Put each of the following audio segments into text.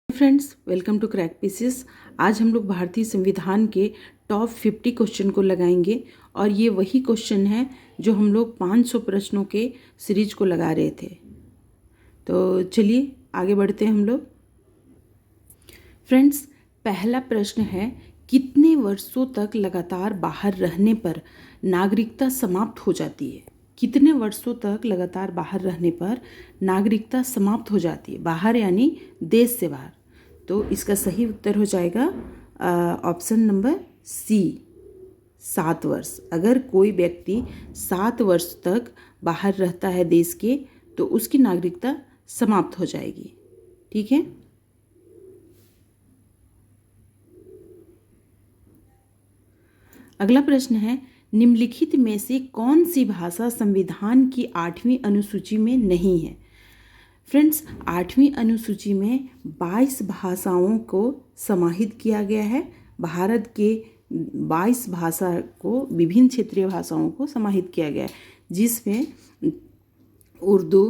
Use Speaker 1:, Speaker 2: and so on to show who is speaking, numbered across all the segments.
Speaker 1: Friends, welcome to crack pieces. आज हम लोग भारतीय संविधान के टॉप 50 क्वेश्चन को लगाएंगे और ये वही क्वेश्चन है जो हम लोग 500 प्रश्नों के सीरीज को लगा रहे थे। तो चलिए आगे बढ़ते हैं हम लोग। फ्रेंड्स, पहला प्रश्न है, कितने वर्षों तक लगातार बाहर रहने पर नागरिकता समाप्त हो जाती है? कितने वर्षों तक लगातार बाहर रहने पर नागरिकता समाप्त हो जाती है? बाहर यानी देश से बाहर। तो इसका सही उत्तर हो जाएगा ऑप्शन नंबर सी, 7 वर्ष। अगर कोई व्यक्ति 7 वर्ष तक बाहर रहता है देश के, तो उसकी नागरिकता समाप्त हो जाएगी। ठीक है। अगला प्रश्न है, निम्नलिखित में से कौन सी भाषा संविधान की 8वीं अनुसूची में नहीं है? फ्रेंड्स, 8वीं अनुसूची में 22 भाषाओं को समाहित किया गया है। भारत के 22 भाषा को, विभिन्न क्षेत्रीय भाषाओं को समाहित किया गया है, जिसमें उर्दू,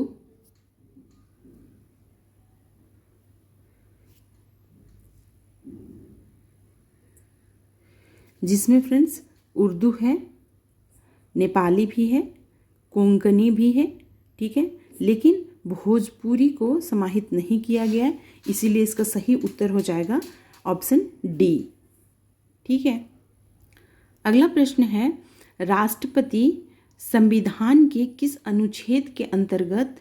Speaker 1: फ्रेंड्स उर्दू है, नेपाली भी है, कोंकणी भी है। ठीक है, लेकिन भोजपुरी को समाहित नहीं किया गया है, इसीलिए इसका सही उत्तर हो जाएगा ऑप्शन डी। ठीक है। अगला प्रश्न है, राष्ट्रपति संविधान के किस अनुच्छेद के अंतर्गत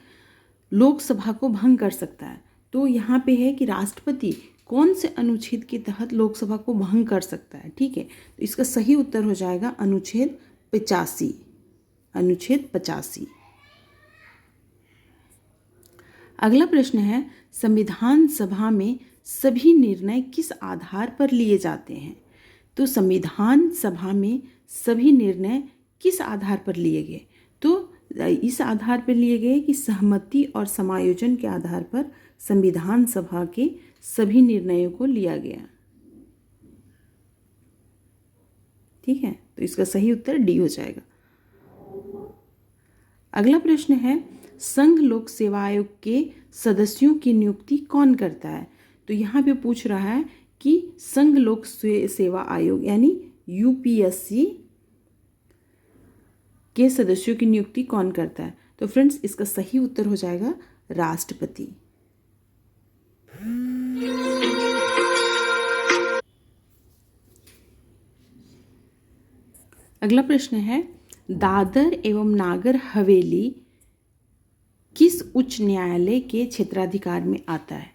Speaker 1: लोकसभा को भंग कर सकता है? तो यहाँ पे है कि राष्ट्रपति कौन से अनुच्छेद के तहत लोकसभा को भंग कर सकता है। ठीक है, तो इसका सही उत्तर हो जाएगा अनुच्छेद 85। अनुच्छेद 85। अगला प्रश्न है, संविधान सभा में सभी निर्णय किस आधार पर लिए जाते हैं? तो संविधान सभा में सभी निर्णय किस आधार पर लिए गए? तो इस आधार पर लिए गए कि सहमति और समायोजन के आधार पर संविधान सभा के सभी निर्णयों को लिया गया। ठीक है, तो इसका सही उत्तर डी हो जाएगा। अगला प्रश्न है, संघ लोक सेवा आयोग के सदस्यों की नियुक्ति कौन करता है? तो यहाँ पे पूछ रहा है कि संघ लोक सेवा आयोग यानी यूपीएससी के सदस्यों की नियुक्ति कौन करता है? तो फ्रेंड्स, इसका सही उत्तर हो जाएगा राष्ट्रपति। अगला प्रश्न है, दादर एवं नागर हवेली किस उच्च न्यायालय के क्षेत्राधिकार में आता है?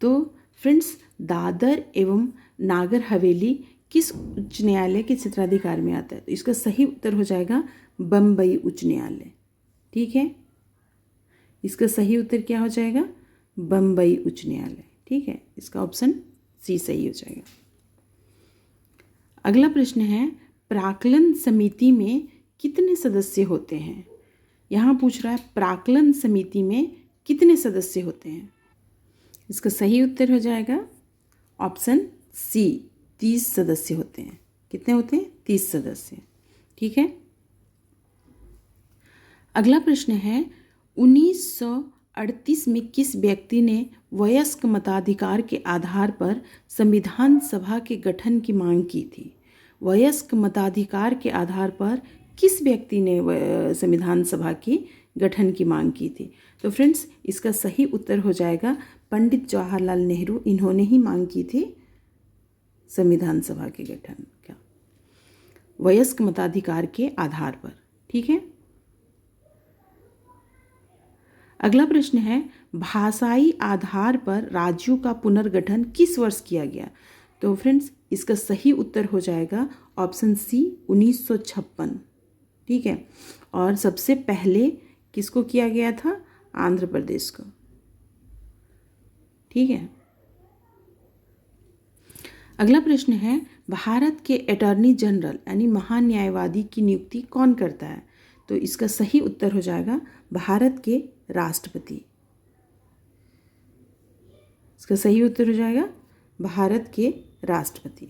Speaker 1: तो फ्रेंड्स, दादर एवं नागर हवेली किस उच्च न्यायालय के क्षेत्राधिकार में आता है? तो इसका सही उत्तर हो जाएगा बम्बई उच्च न्यायालय। ठीक है, इसका सही उत्तर क्या हो जाएगा? बम्बई उच्च न्यायालय। ठीक है, इसका ऑप्शन सी सही हो जाएगा। अगला प्रश्न है, प्राक्कलन समिति में कितने सदस्य होते हैं? यहाँ पूछ रहा है प्राक्कलन समिति में कितने सदस्य होते हैं? इसका सही उत्तर हो जाएगा ऑप्शन सी, 30 सदस्य होते हैं। कितने होते हैं? 30 सदस्य। ठीक है। अगला प्रश्न है, 1938 में किस व्यक्ति ने वयस्क मताधिकार के आधार पर संविधान सभा के गठन की मांग की थी? वयस्क मताधिकार के आधार पर किस व्यक्ति ने संविधान सभा की गठन की मांग की थी? तो फ्रेंड्स, इसका सही उत्तर हो जाएगा पंडित जवाहरलाल नेहरू। इन्होंने ही मांग की थी संविधान सभा के गठन का, वयस्क मताधिकार के आधार पर। ठीक है। अगला प्रश्न है, भाषाई आधार पर राज्यों का पुनर्गठन किस वर्ष किया गया? तो फ्रेंड्स, इसका सही उत्तर हो जाएगा ऑप्शन सी, 1956। ठीक है, और सबसे पहले किसको किया गया था? आंध्र प्रदेश को। ठीक है। अगला प्रश्न है, भारत के अटॉर्नी जनरल यानी महान्यायवादी की नियुक्ति कौन करता है? तो इसका सही उत्तर हो जाएगा भारत के राष्ट्रपति। इसका सही उत्तर हो जाएगा भारत के राष्ट्रपति।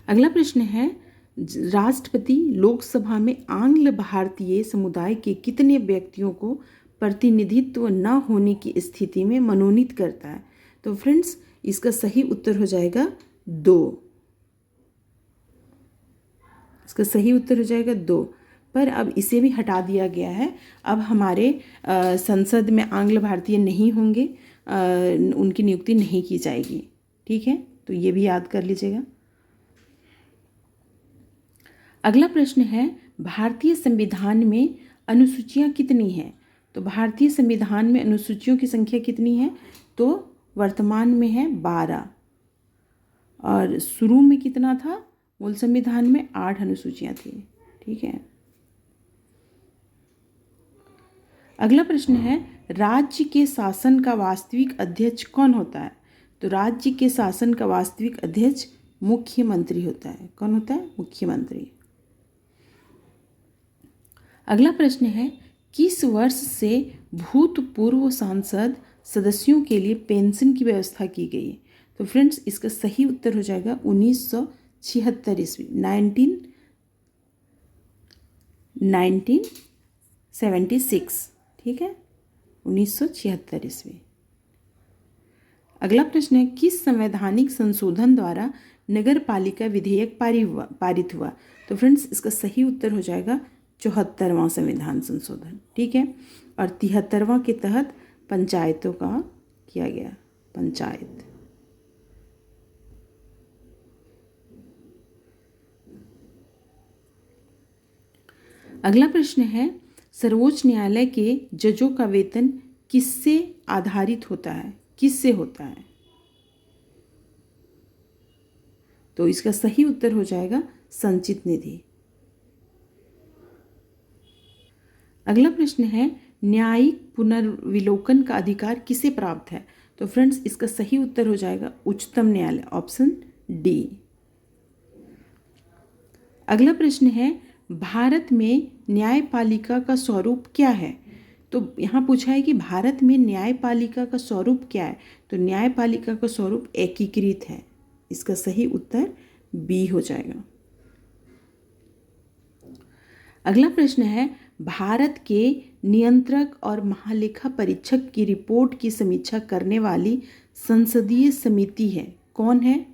Speaker 1: अगला प्रश्न है, राष्ट्रपति लोकसभा में आंग्ल भारतीय समुदाय के कितने व्यक्तियों को प्रतिनिधित्व न होने की स्थिति में मनोनीत करता है। तो फ्रेंड्स इसका सही उत्तर हो जाएगा 2। इसका सही उत्तर हो जाएगा 2। पर अब इसे भी हटा दिया गया है। अब हमारे संसद में आंग्ल भारतीय नहीं होंगे, उनकी नियुक्ति नहीं की जाएगी। ठीक है, तो ये भी याद कर लीजिएगा। अगला प्रश्न है, भारतीय संविधान में अनुसूचियां कितनी हैं? तो भारतीय संविधान में अनुसूचियों की संख्या कितनी है? तो वर्तमान में है 12, और शुरू में कितना था? मूल संविधान में 8 अनुसूचियां थी। ठीक है। अगला प्रश्न है, राज्य के शासन का वास्तविक अध्यक्ष कौन होता है? तो राज्य के शासन का वास्तविक अध्यक्ष मुख्यमंत्री होता है। कौन होता है? मुख्यमंत्री। अगला प्रश्न है, किस वर्ष से भूतपूर्व सांसद सदस्यों के लिए पेंशन की व्यवस्था की गई है? तो फ्रेंड्स इसका सही उत्तर हो जाएगा 1976 ईस्वी, 1976। ठीक है, 1976 ईस्वी। अगला प्रश्न है, किस संवैधानिक संशोधन द्वारा नगर पालिका विधेयक पारित हुआ? तो फ्रेंड्स इसका सही उत्तर हो जाएगा 74वां संविधान संशोधन। ठीक है, और 73वां के तहत पंचायतों का किया गया। पंचायत। अगला प्रश्न है, सर्वोच्च न्यायालय के जजों का वेतन किससे आधारित होता है? किससे होता है? तो इसका सही उत्तर हो जाएगा संचित निधि। अगला प्रश्न है, न्यायिक पुनर्विलोकन का अधिकार किसे प्राप्त है? तो फ्रेंड्स इसका सही उत्तर हो जाएगा उच्चतम न्यायालय, ऑप्शन डी। अगला प्रश्न है, भारत में न्यायपालिका का स्वरूप क्या है? तो यहाँ पूछा है कि भारत में न्यायपालिका का स्वरूप क्या है? तो न्यायपालिका का स्वरूप एकीकृत है। इसका सही उत्तर बी हो जाएगा। अगला प्रश्न है, भारत के नियंत्रक और महालेखा परीक्षक की रिपोर्ट की समीक्षा करने वाली संसदीय समिति है। कौन है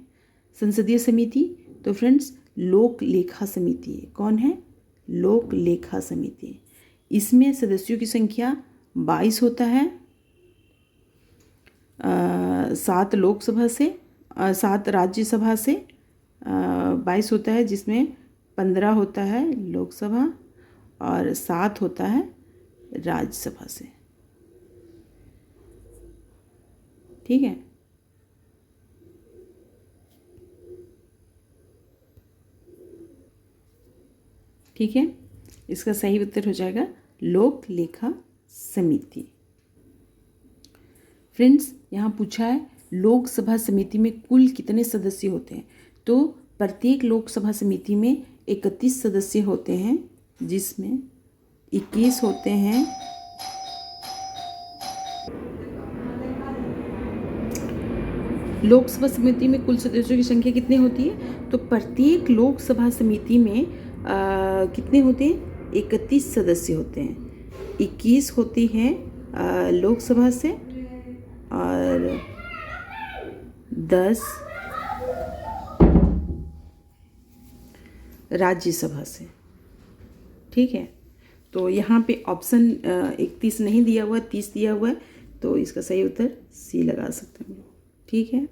Speaker 1: संसदीय समिति? तो फ्रेंड्स लोक लेखा समिति है। कौन है? लोक लेखा समिति। इसमें सदस्यों की संख्या 22 होता है, 7 लोकसभा से 7 राज्यसभा से 22 होता है, जिसमें 15 होता है लोकसभा और 7 होता है राज्यसभा से। ठीक है, ठीक है, इसका सही उत्तर हो जाएगा लोक लेखा समिति। फ्रेंड्स यहाँ पूछा है लोकसभा समिति में कुल कितने सदस्य होते हैं? तो प्रत्येक लोकसभा समिति में 31 सदस्य होते हैं, जिसमें 21 होते हैं लोकसभा समिति में कुल सदस्यों की संख्या कितनी होती है? तो प्रत्येक लोकसभा समिति में कितने होते हैं? 31 सदस्य होते हैं। 21 होती हैं लोकसभा से और 10 राज्यसभा से। ठीक है, तो यहाँ पे ऑप्शन 31 नहीं दिया हुआ है, 30 दिया हुआ है, तो इसका सही उत्तर सी लगा सकते हैं। ठीक है,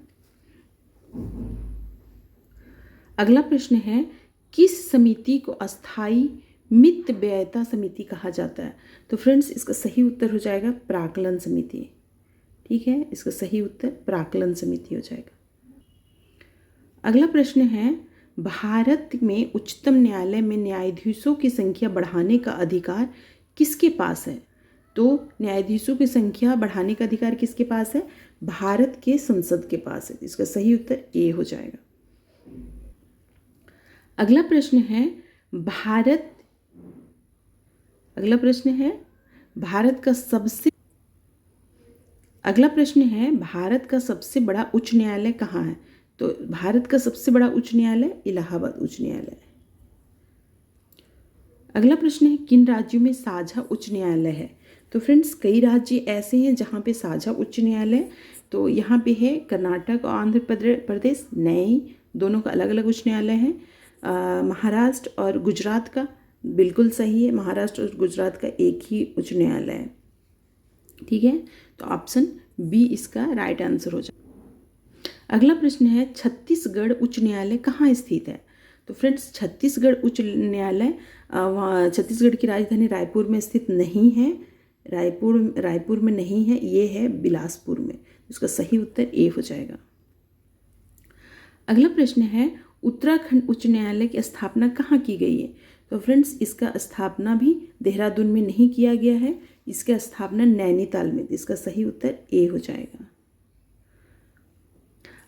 Speaker 1: अगला प्रश्न है, किस समिति को अस्थाई मित व्ययता समिति कहा जाता है? तो फ्रेंड्स इसका सही उत्तर हो जाएगा प्राक्कलन समिति। ठीक है, इसका सही उत्तर प्राक्कलन समिति हो जाएगा। अगला प्रश्न है, भारत में उच्चतम न्यायालय में न्यायाधीशों की संख्या बढ़ाने का अधिकार किसके पास है? तो न्यायाधीशों की संख्या बढ़ाने का अधिकार किसके पास है? भारत के संसद के पास है। इसका सही उत्तर ए हो जाएगा। अगला प्रश्न है, भारत का सबसे बड़ा उच्च न्यायालय कहाँ है? तो भारत का सबसे बड़ा उच्च न्यायालय इलाहाबाद उच्च न्यायालय है। अगला प्रश्न है, किन राज्यों में साझा उच्च न्यायालय है? तो फ्रेंड्स कई राज्य ऐसे हैं जहाँ पे साझा उच्च न्यायालय, तो यहाँ पे है कर्नाटक और आंध्र प्रदेश, नहीं, दोनों का अलग अलग उच्च न्यायालय है। महाराष्ट्र और गुजरात का बिल्कुल सही है, महाराष्ट्र और गुजरात का एक ही उच्च न्यायालय है। ठीक है, तो ऑप्शन बी इसका राइट आंसर हो जाए। अगला प्रश्न है छत्तीसगढ़ उच्च न्यायालय कहाँ स्थित है? तो फ्रेंड्स छत्तीसगढ़ उच्च न्यायालय छत्तीसगढ़ की राजधानी रायपुर में स्थित नहीं है, रायपुर में नहीं है, ये है बिलासपुर में। इसका सही उत्तर ए हो जाएगा। अगला प्रश्न है उत्तराखंड उच्च न्यायालय की स्थापना कहाँ की गई है? तो फ्रेंड्स इसका स्थापना भी देहरादून में नहीं किया गया है, इसका स्थापना नैनीताल में। इसका सही उत्तर ए हो जाएगा।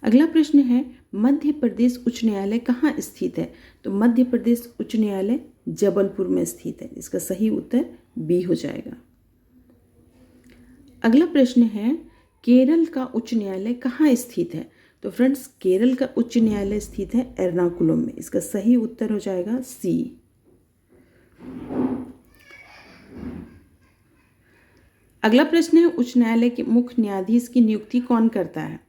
Speaker 1: अगला प्रश्न है मध्य प्रदेश उच्च न्यायालय कहाँ स्थित है? तो मध्य प्रदेश उच्च न्यायालय जबलपुर में स्थित है। इसका सही उत्तर बी हो जाएगा। अगला प्रश्न है केरल का उच्च न्यायालय कहाँ स्थित है? तो फ्रेंड्स केरल का उच्च न्यायालय स्थित है एर्नाकुलम में। इसका सही उत्तर हो जाएगा सी। अगला प्रश्न है उच्च न्यायालय के मुख्य न्यायाधीश की नियुक्ति कौन करता है?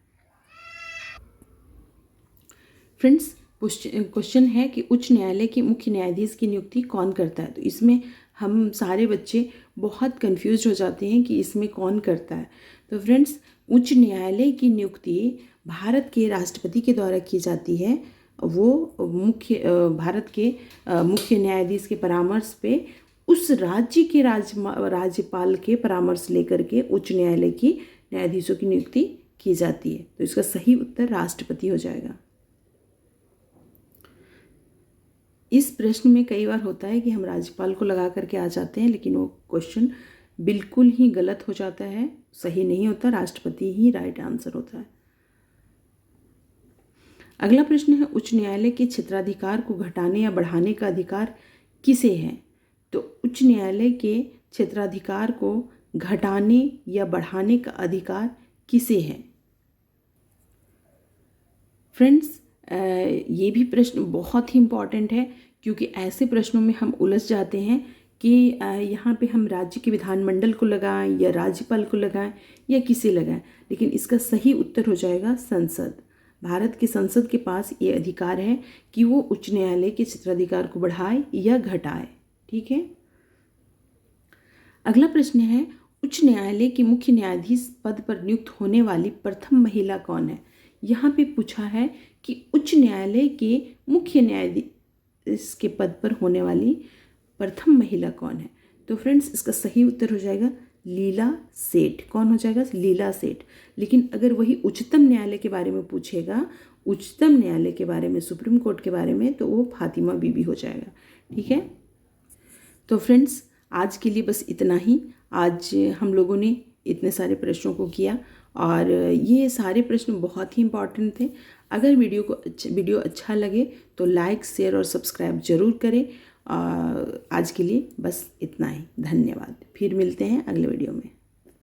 Speaker 1: फ्रेंड्स क्वेश्चन है कि उच्च न्यायालय के मुख्य न्यायाधीश की नियुक्ति कौन करता है। तो इसमें हम सारे बच्चे बहुत कंफ्यूज हो जाते हैं कि इसमें कौन करता है। तो फ्रेंड्स उच्च न्यायालय की नियुक्ति भारत के राष्ट्रपति के द्वारा की जाती है। वो भारत के मुख्य न्यायाधीश के परामर्श पे उस राज्य के राज्यपाल के परामर्श लेकर के उच्च न्यायालय की न्यायाधीशों की नियुक्ति की जाती है। तो इसका सही उत्तर राष्ट्रपति हो जाएगा। इस प्रश्न में कई बार होता है कि हम राज्यपाल को लगा करके आ जाते हैं, लेकिन वो क्वेश्चन बिल्कुल ही गलत हो जाता है, सही नहीं होता, राष्ट्रपति ही राइट आंसर होता है। अगला प्रश्न है उच्च न्यायालय के क्षेत्राधिकार को घटाने या बढ़ाने का अधिकार किसे है? तो उच्च न्यायालय के क्षेत्राधिकार को घटाने या बढ़ाने का अधिकार किसे है? फ्रेंड्स ये भी प्रश्न बहुत ही इम्पॉर्टेंट है, क्योंकि ऐसे प्रश्नों में हम उलझ जाते हैं कि यहाँ पे हम राज्य के विधानमंडल को लगाएं या राज्यपाल को लगाएं या किसे लगाएं, लेकिन इसका सही उत्तर हो जाएगा संसद। भारत की संसद के पास ये अधिकार है कि वो उच्च न्यायालय के क्षेत्राधिकार को बढ़ाए या घटाए। ठीक है, अगला प्रश्न है उच्च न्यायालय के मुख्य न्यायाधीश पद पर नियुक्त होने वाली प्रथम महिला कौन है? यहाँ पे पूछा है कि उच्च न्यायालय के मुख्य न्यायाधीश के पद पर होने वाली प्रथम महिला कौन है? तो फ्रेंड्स इसका सही उत्तर हो जाएगा लीला सेठ। कौन हो जाएगा? लीला सेठ। लेकिन अगर वही उच्चतम न्यायालय के बारे में पूछेगा, उच्चतम न्यायालय के बारे में, सुप्रीम कोर्ट के बारे में, तो वो फातिमा बीबी हो जाएगा। ठीक है, तो फ्रेंड्स आज के लिए बस इतना ही। आज हम लोगों ने इतने सारे प्रश्नों को किया और ये सारे प्रश्न बहुत ही इम्पॉर्टेंट थे। अगर वीडियो अच्छा लगे तो लाइक, शेयर और सब्सक्राइब जरूर करें। आज के लिए बस इतना ही। धन्यवाद। फिर मिलते हैं अगले वीडियो में।